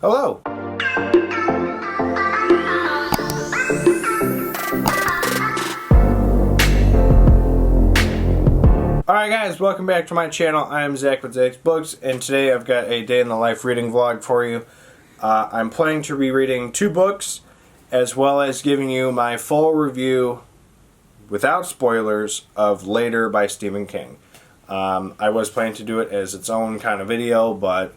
Hello! Alright guys, welcome back to my channel. I am Zach with Zacks Books, and today I've got a day in the life reading vlog for you. I'm planning to be reading 2 books, as well as giving you my full review, without spoilers, of Later by Stephen King. I was planning to do it as its own kind of video, but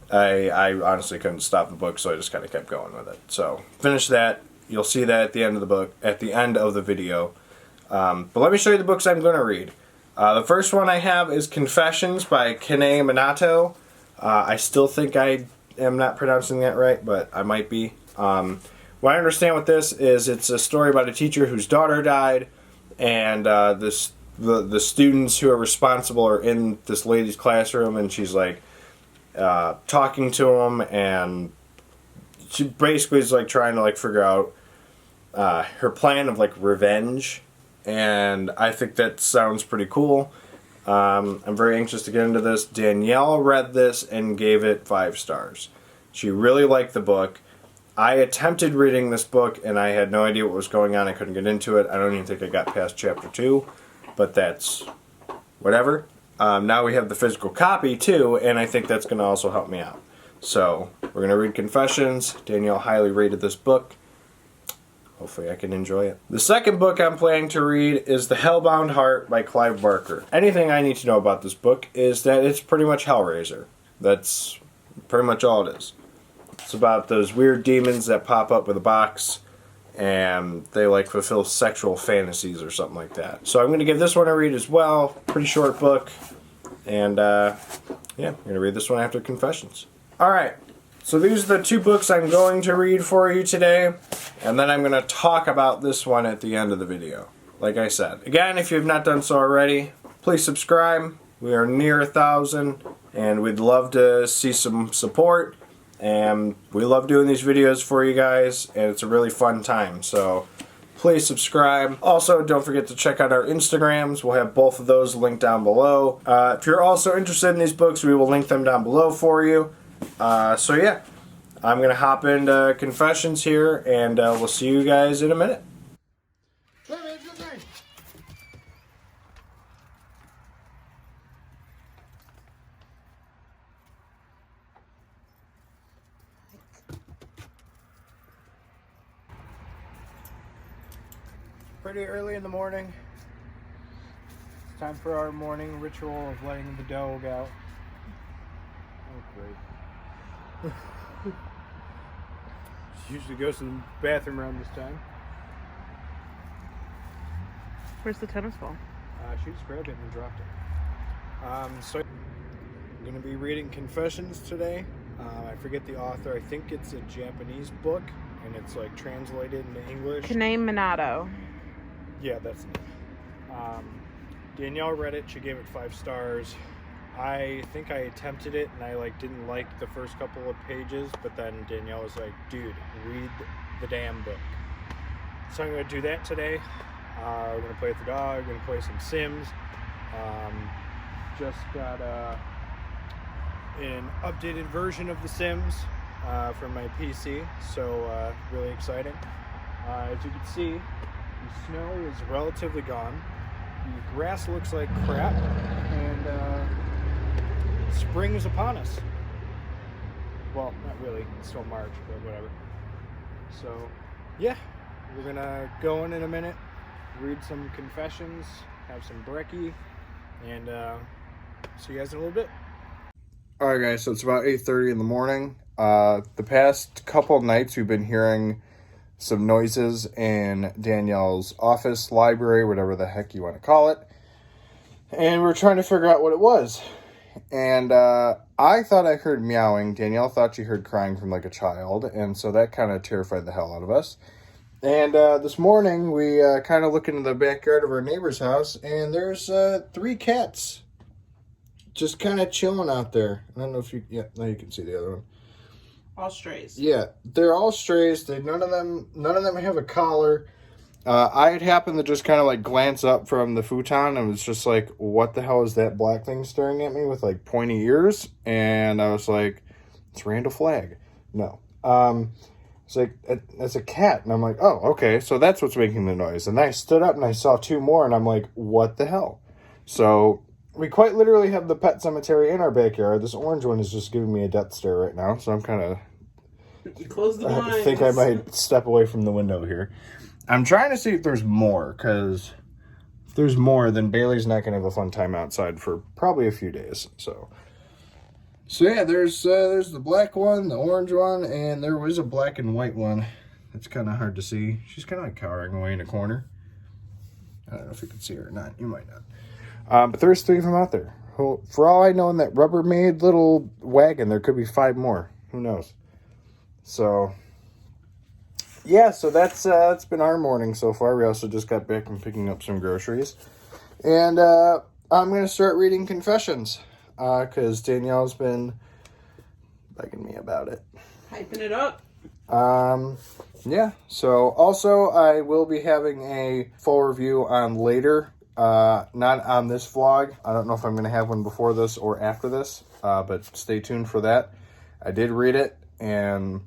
I honestly couldn't stop the book, so I just kind of kept going with it. So, finish that. You'll see that at the end of the book, at the end of the video. But let me show you the books I'm going to read. The first one I have is Confessions by Kene Minato. I still think I am not pronouncing that right, but I might be. What I understand with this is it's a story about a teacher whose daughter died, and the students who are responsible are in this lady's classroom, and she's like talking to them, and she basically is like trying to like figure out her plan of like revenge. And I think that sounds pretty cool. I'm very anxious to get into this. Danielle read this and gave it 5 stars. She really liked the book. I attempted reading this book and I had no idea what was going on. I couldn't get into it. I don't even think I got past chapter 2, but that's whatever. Now we have the physical copy too, and I think that's going to also help me out. So we're going to read Confessions. Danielle highly rated this book. Hopefully I can enjoy it. The second book I'm planning to read is The Hellbound Heart by Clive Barker. Anything I need to know about this book is that it's pretty much Hellraiser. That's pretty much all it is. It's about those weird demons that pop up with a box and they like fulfill sexual fantasies or something like that. So I'm going to give this one a read as well. Pretty short book. And yeah, I'm going to read this one after Confessions. Alright. So these are the 2 books I'm going to read for you today, and then I'm going to talk about this one at the end of the video, like I said. Again, if you have not done so already, please subscribe. We are near 1,000, and we'd love to see some support, and we love doing these videos for you guys, and it's a really fun time, so please subscribe. Also, don't forget to check out our Instagrams. We'll have both of those linked down below. If you're also interested in these books, we will link them down below for you. So yeah, I'm going to hop into Confessions here, and we'll see you guys in a minute. Pretty early in the morning. It's time for our morning ritual of letting the dog out. Oh, great. She usually goes to the bathroom around this time. Where's the tennis ball? She just grabbed it and dropped it. So I'm going to be reading Confessions today. I forget the author. I think it's a Japanese book, and it's like translated into English. Kene Minato. Yeah, that's it. Danielle read it. She gave it 5 stars. I think I attempted it and I like didn't like the first couple of pages, but then Danielle was like, dude, read the damn book. So I'm going to do that today. We're going to play with the dog, we're going to play some Sims. Just got an updated version of the Sims from my PC, so really exciting. As you can see, the snow is relatively gone. The grass looks like crap, and spring is upon us. Well, not really. It's still March, but whatever. So, yeah. We're going to go in a minute, read some Confessions, have some brekkie, and see you guys in a little bit. Alright guys, so it's about 8:30 in the morning. The past couple nights we've been hearing some noises in Danielle's office, library, whatever the heck you want to call it. And we're trying to figure out what it was. And I thought I heard meowing. Danielle thought she heard crying from like a child. And so that kind of terrified the hell out of us. And this morning we kind of look into the backyard of our neighbor's house. And there's 3 cats just kind of chilling out there. I don't know if you... Yeah, now you can see the other one. All strays. Yeah, they're all strays. None of them have a collar. I had happened to just kind of like glance up from the futon and was just like, what the hell is that black thing staring at me with like pointy ears? And I was like, It's Randall Flagg. No. It's like, it's a cat. And I'm like, oh, okay, so that's what's making the noise. And then I stood up and I saw two more, and I'm like, what the hell? So we quite literally have the pet cemetery in our backyard. This orange one is just giving me a death stare right now, so I'm kind of... Close the blinds. I think I might step away from the window here. I'm trying to see if there's more, because if there's more, then Bailey's not going to have a fun time outside for probably a few days. So yeah, there's the black one, the orange one, and there was a black and white one. It's kind of hard to see. She's kind of like cowering away in a corner. I don't know if you can see her or not. You might not. But there's 3 of them out there. For all I know, in that Rubbermaid little wagon, there could be 5 more. Who knows? So, yeah, so that's been our morning so far. We also just got back from picking up some groceries. And I'm going to start reading Confessions, because Danielle's been begging me about it. Hyping it up. Yeah, so also I will be having a full review on later, not on this vlog. I don't know if I'm going to have one before this or after this, but stay tuned for that. I did read it, and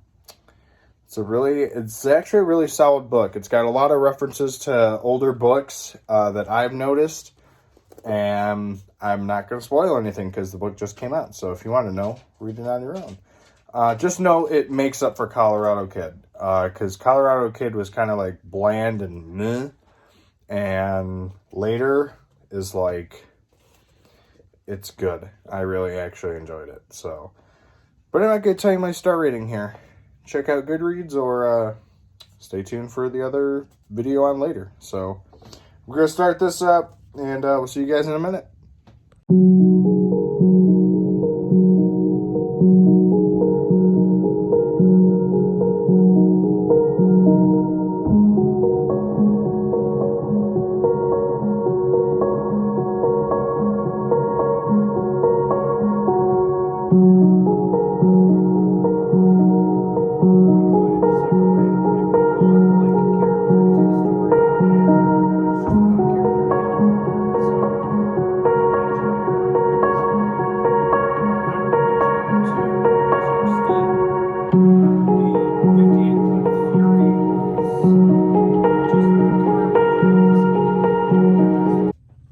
it's actually a really solid book. It's got a lot of references to older books that I've noticed, and I'm not going to spoil anything because the book just came out. So if you want to know, read it on your own. Just know it makes up for Colorado Kid, because Colorado Kid was kind of like bland and meh, and later is like, it's good. I really actually enjoyed it. So, but I'm not going to tell you my star rating here. Check out Goodreads, or stay tuned for the other video on later. So we're going to start this up, and we'll see you guys in a minute.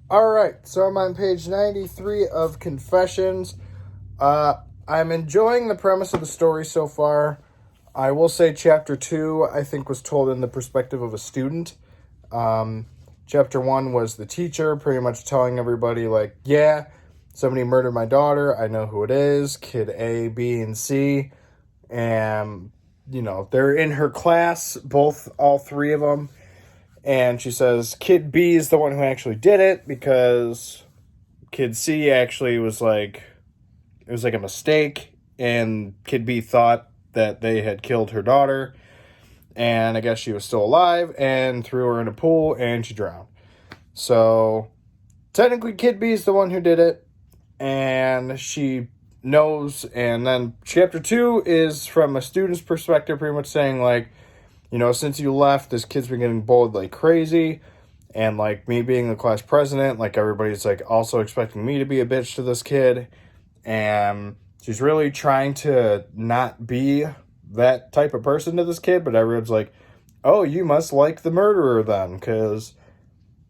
Alright, so I'm on page 93 of Confessions. I'm enjoying the premise of the story so far. I will say chapter 2, I think, was told in the perspective of a student. Chapter 1 was the teacher pretty much telling everybody, like, yeah, somebody murdered my daughter. I know who it is. Kid A, B, and C. And, you know, they're in her class, all 3 of them. And she says Kid B is the one who actually did it, because Kid C actually was like, it was like a mistake, and Kid B thought that they had killed her daughter, and I guess she was still alive, and threw her in a pool, and she drowned. So technically Kid B is the one who did it, and she knows. And then chapter 2 is from a student's perspective, pretty much saying, like, you know, since you left, this kid's been getting bullied like crazy. And, like, me being the class president, like, everybody's, like, also expecting me to be a bitch to this kid. And she's really trying to not be that type of person to this kid. But everyone's like, oh, you must like the murderer then, because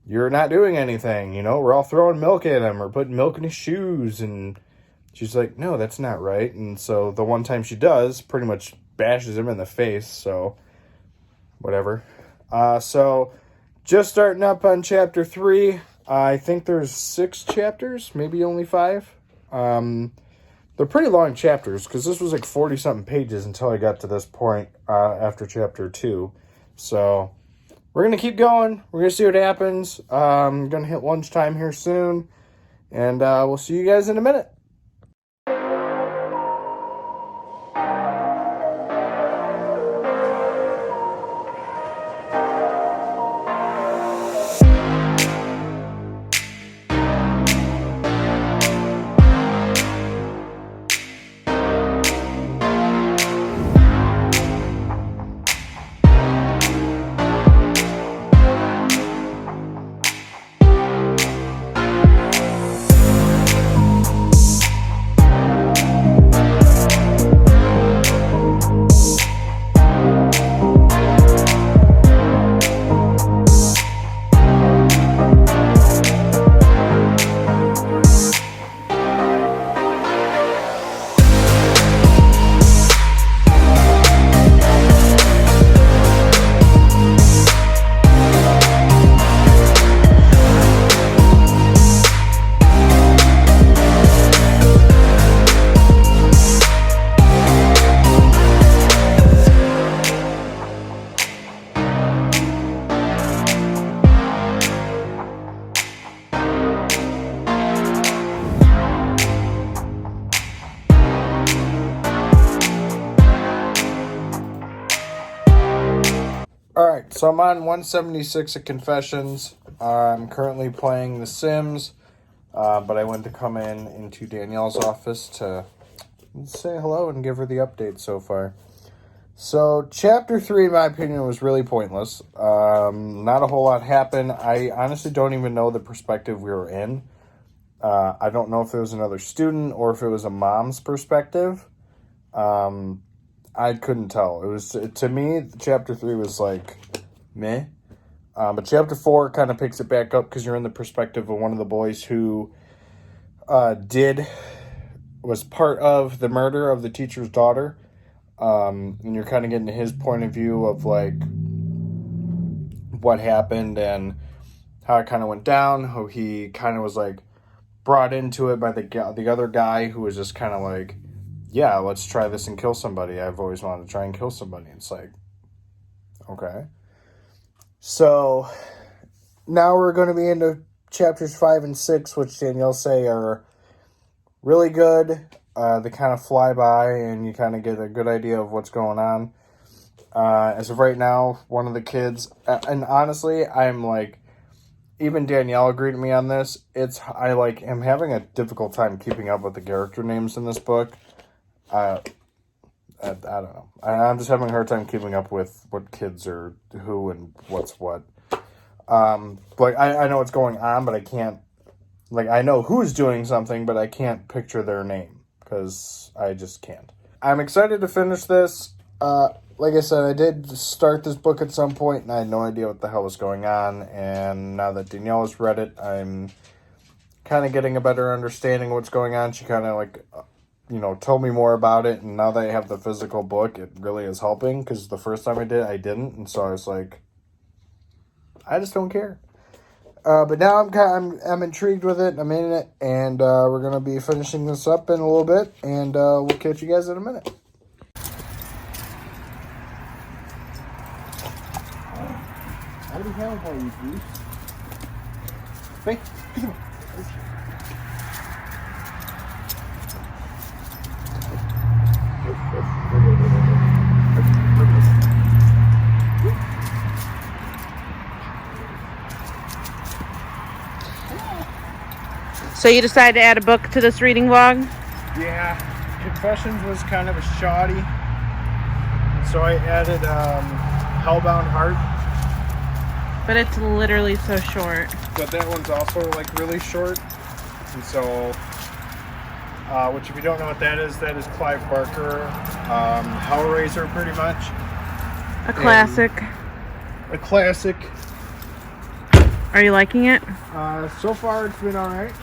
you're not doing anything. You know, we're all throwing milk at him or putting milk in his shoes. And she's like, no, that's not right. And so the one time she does, pretty much bashes him in the face. So whatever. So just starting up on chapter 3. I think there's 6 chapters, maybe only 5. They're pretty long chapters, because this was like 40-something pages until I got to this point after chapter 2. So we're going to keep going. We're going to see what happens. I'm going to hit lunchtime here soon, and we'll see you guys in a minute. Alright, so I'm on 176 of Confessions. I'm currently playing The Sims, but I went to come into Danielle's office to say hello and give her the update so far. So, Chapter 3, in my opinion, was really pointless. Not a whole lot happened. I honestly don't even know the perspective we were in. I don't know if it was another student or if it was a mom's perspective. I couldn't tell. It was, to me, Chapter 3 was like, meh. But Chapter 4 kind of picks it back up because you're in the perspective of one of the boys who was part of the murder of the teacher's daughter. And you're kind of getting his point of view of, like, what happened and how it kind of went down, how he kind of was, like, brought into it by the other guy who was just kind of like, yeah, let's try this and kill somebody. I've always wanted to try and kill somebody. It's like, okay. So, now we're going to be into chapters 5 and 6, which Danielle say are really good. They kind of fly by, and you kind of get a good idea of what's going on. As of right now, one of the kids, and honestly, I'm like, even Danielle agreed with me on this. I'm having a difficult time keeping up with the character names in this book. I don't know. I'm just having a hard time keeping up with what kids are who and what's what. Like, I know what's going on, but I can't, like, I know who's doing something, but I can't picture their name, because I just can't. I'm excited to finish this. Like I said, I did start this book at some point, and I had no idea what the hell was going on, and now that Danielle has read it, I'm kind of getting a better understanding of what's going on. She kind of, like, told me more about it, and now that I have the physical book, it really is helping, because the first time I did, I didn't, and so I was like, I just don't care. But now I'm intrigued with it, I'm in it, and we're going to be finishing this up in a little bit, and we'll catch you guys in a minute. How do we have all you, Bruce? Hey, come on. So you decided to add a book to this reading vlog? Yeah, Confessions was kind of a shoddy, so I added Hellbound Heart. But it's literally so short. But that one's also, like, really short, and so, which if you don't know what that is Clive Barker, Hellraiser, pretty much. A classic. A classic. Are you liking it? So far it's been alright.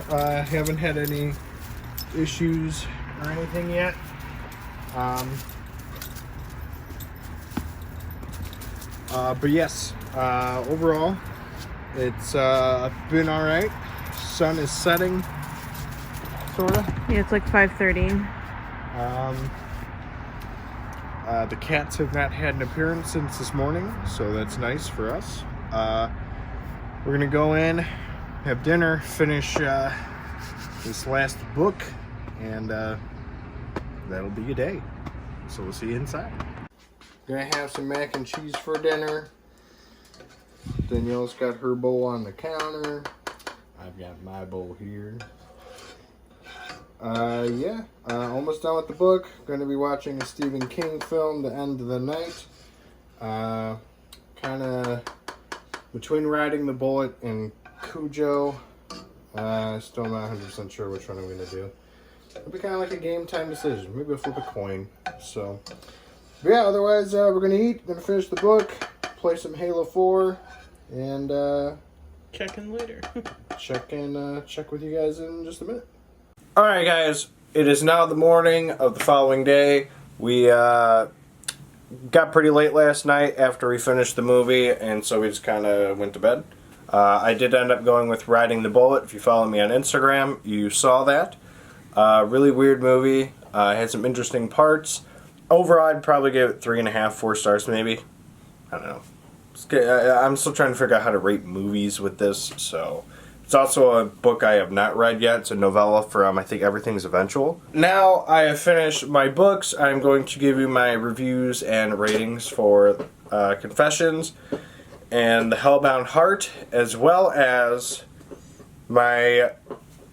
Haven't had any issues or anything yet. But yes, overall, it's been alright. Sun is setting, sorta. Yeah, it's like 5:30. The cats have not had an appearance since this morning, so that's nice for us. We're gonna go in, have dinner, finish this last book, and that'll be a day. So we'll see you inside. Gonna have some mac and cheese for dinner. Danielle's got her bowl on the counter. I've got my bowl here. Almost done with the book. Going to be watching a Stephen King film, The End of the Night. Kind of between Riding the Bullet and Cujo. Still not 100% sure which one I'm going to do. It'll be kind of like a game time decision. Maybe I'll flip a coin. So, but yeah, otherwise, we're going to eat, going to finish the book, play some Halo 4, and Check in later. check with you guys in just a minute. Alright guys, it is now the morning of the following day. We got pretty late last night after we finished the movie, and so we just kind of went to bed. I did end up going with Riding the Bullet. If you follow me on Instagram, you saw that. Really weird movie. Had some interesting parts. Overall, I'd probably give it 3.5, 4 stars maybe. I don't know. I'm still trying to figure out how to rate movies with this, so It's also a book I have not read yet. It's a novella from, I think, Everything's Eventual. Now I have finished my books. I'm going to give you my reviews and ratings for Confessions and The Hellbound Heart, as well as my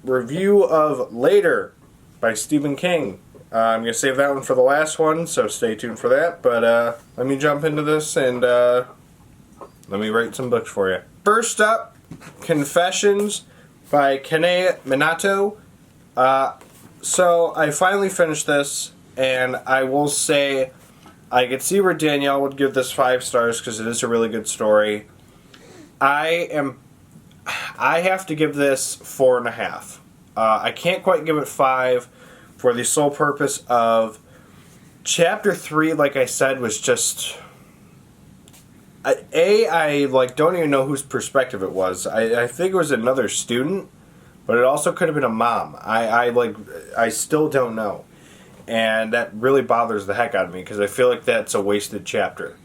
review of Later by Stephen King. I'm going to save that one for the last one, so stay tuned for that. But let me jump into this and let me rate some books for you. First up, Confessions by Kane Minato. So I finally finished this, and I will say I could see where Danielle would give this 5 stars because it is a really good story. I have to give this 4.5. I can't quite give it 5 for the sole purpose of Chapter 3, like I said, was just... I don't even know whose perspective it was. I think it was another student, but it also could have been a mom. I still don't know. And that really bothers the heck out of me because I feel like that's a wasted chapter.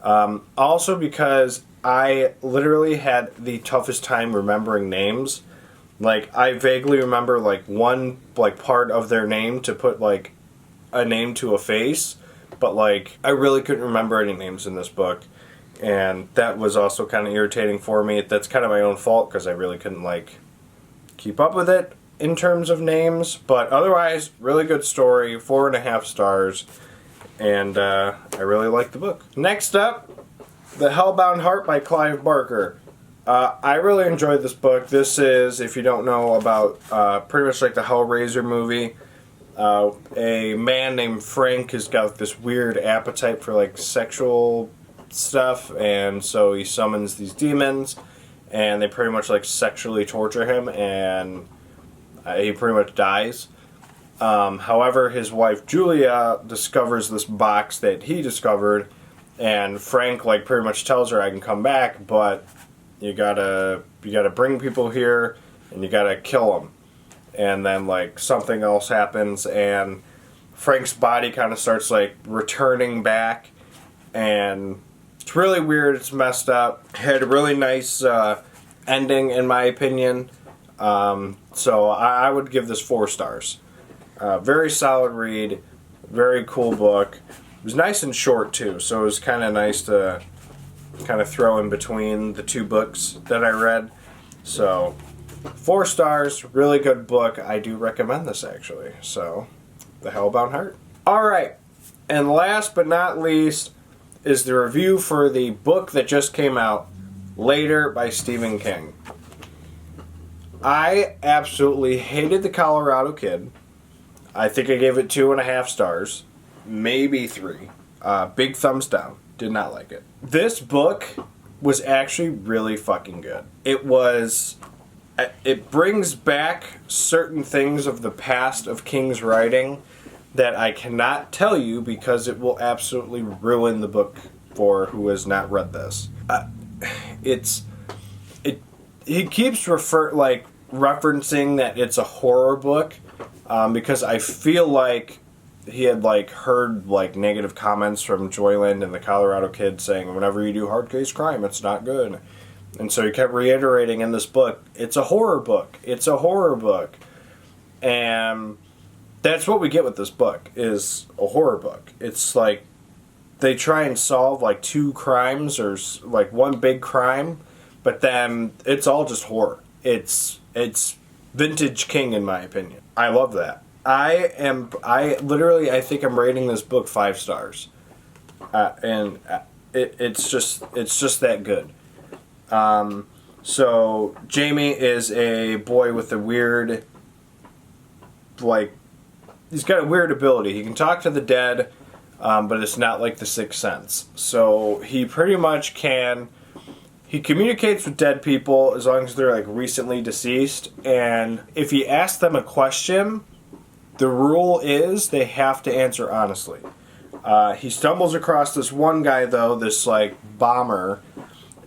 Also because I literally had the toughest time remembering names. Like, I vaguely remember, one, part of their name to put, a name to a face. But, I really couldn't remember any names in this book. And that was also kind of irritating for me. That's kind of my own fault because I really couldn't, keep up with it in terms of names. But otherwise, really good story, 4.5 stars. And I really like the book. Next up, The Hellbound Heart by Clive Barker. I really enjoyed this book. This is, if you don't know about, pretty much like the Hellraiser movie. A man named Frank has got this weird appetite for, sexual stuff, and so he summons these demons, and they pretty much sexually torture him, and he pretty much dies. However, his wife Julia discovers this box that he discovered, and Frank pretty much tells her, I can come back, but you gotta bring people here, and you gotta kill them. And then something else happens, and Frank's body kind of starts returning back, and it's really weird. It's messed up. Had a really nice ending, in my opinion. So I would give this 4 stars. Very solid read. Very cool book. It was nice and short, too. So it was kind of nice to kind of throw in between the 2 books that I read. So 4 stars. Really good book. I do recommend this, actually. So, The Hellbound Heart. Alright. And last but not least is the review for the book that just came out, Later by Stephen King. I absolutely hated The Colorado Kid. I think I gave it 2.5 stars. Maybe 3. Big thumbs down. Did not like it. This book was actually really fucking good. It brings back certain things of the past of King's writing that I cannot tell you because it will absolutely ruin the book for who has not read this. He keeps referencing that it's a horror book because I feel like he had heard negative comments from Joyland and the Colorado Kid saying whenever you do hard case crime, it's not good. And so he kept reiterating in this book, it's a horror book. It's a horror book. And that's what we get with this book, is a horror book. It's they try and solve 2 crimes or one big crime, but then it's all just horror. It's vintage King, in my opinion. I love that. I think I'm rating this book 5 stars. And it's just that good. So Jamie is a boy with a weird, he's got a weird ability. He can talk to the dead, but it's not like the Sixth Sense. So he pretty much he communicates with dead people as long as they're recently deceased, and if he asks them a question, the rule is they have to answer honestly. He stumbles across this one guy though, this bomber,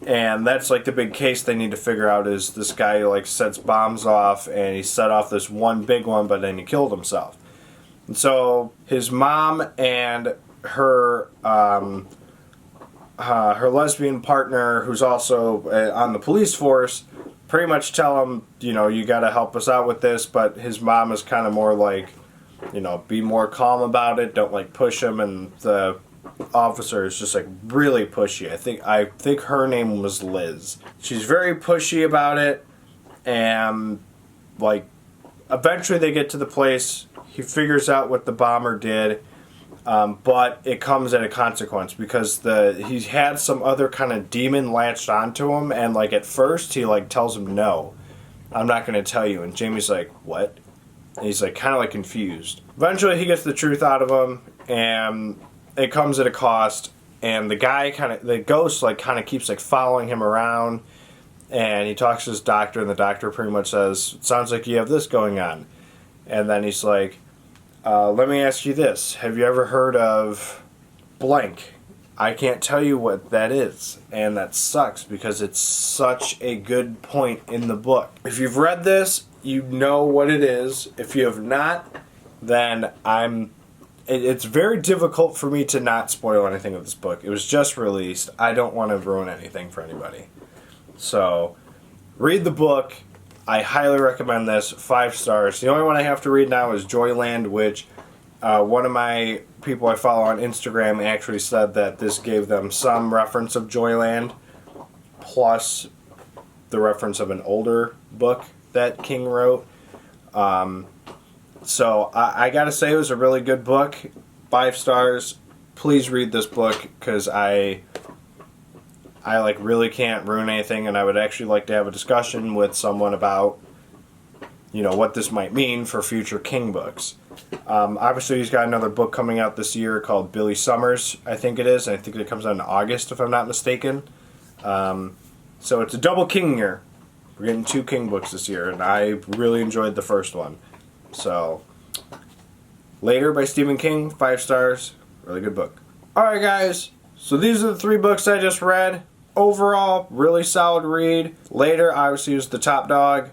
and that's the big case they need to figure out is this guy sets bombs off, and he set off this one big one, but then he killed himself. And so his mom and her lesbian partner, who's also on the police force, pretty much tell him, you know, you got to help us out with this, but his mom is kind of more like, you know, be more calm about it, don't like push him, and the officer is just like really pushy. I think her name was Liz. She's very pushy about it, and like eventually they get to the place. He figures out what the bomber did, but it comes at a consequence because he's had some other kind of demon latched onto him, and like at first he like tells him no, I'm not going to tell you, and Jamie's like, what? And he's like kind of like confused. Eventually he gets the truth out of him, and it comes at a cost, and the ghost like kind of keeps like following him around, and he talks to his doctor, and the doctor pretty much says, it sounds like you have this going on. And then he's like, let me ask you this, have you ever heard of blank? I can't tell you what that is, and that sucks because it's such a good point in the book. If you've read this, you know what it is. If you have not, then it's very difficult for me to not spoil anything of this book. It was just released. I don't want to ruin anything for anybody. So, read the book. I highly recommend this. 5 stars. The only one I have to read now is Joyland, which one of my people I follow on Instagram actually said that this gave them some reference of Joyland, plus the reference of an older book that King wrote. So I gotta say it was a really good book. 5 stars. Please read this book because I like really can't ruin anything, and I would actually like to have a discussion with someone about, you know, what this might mean for future King books. Obviously he's got another book coming out this year called Billy Summers, I think it is. I think it comes out in August if I'm not mistaken. So it's a double King year. We're getting 2 King books this year, and I really enjoyed the first one. So, Later by Stephen King, 5 stars, really good book. Alright guys, so these are the 3 books I just read. Overall, really solid read. Later obviously was the top dog,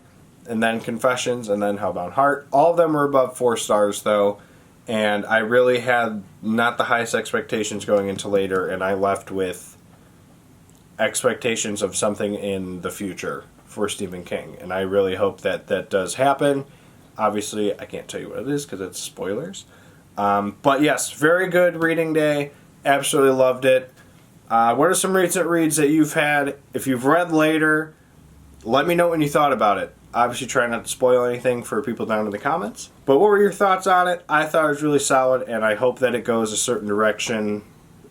and then Confessions, and then Hellbound Heart. All of them were above 4 stars though, and I really had not the highest expectations going into Later, and I left with expectations of something in the future for Stephen King, and I really hope that that does happen. Obviously, I can't tell you what it is because it's spoilers. But yes, very good reading day. Absolutely loved it. What are some recent reads that you've had? If you've read Later, let me know what you thought about it. Obviously, try not to spoil anything for people down in the comments. But what were your thoughts on it? I thought it was really solid, and I hope that it goes a certain direction,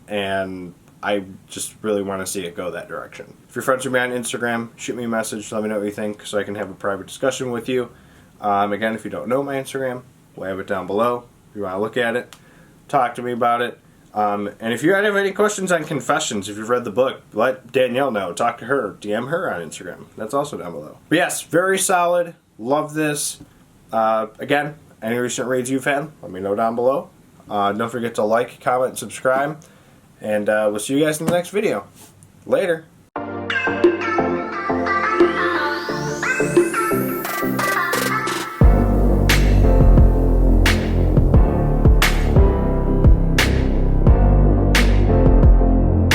and I just really want to see it go that direction. If you're friends with me on Instagram, shoot me a message, let me know what you think so I can have a private discussion with you. Again, if you don't know my Instagram, we'll have it down below. If you want to look at it, talk to me about it. And if you have any questions on Confessions, if you've read the book, let Danielle know. Talk to her. DM her on Instagram. That's also down below. But yes, very solid. Love this. Again, any recent reads you've had, let me know down below. Don't forget to like, comment, and subscribe. And we'll see you guys in the next video. Later.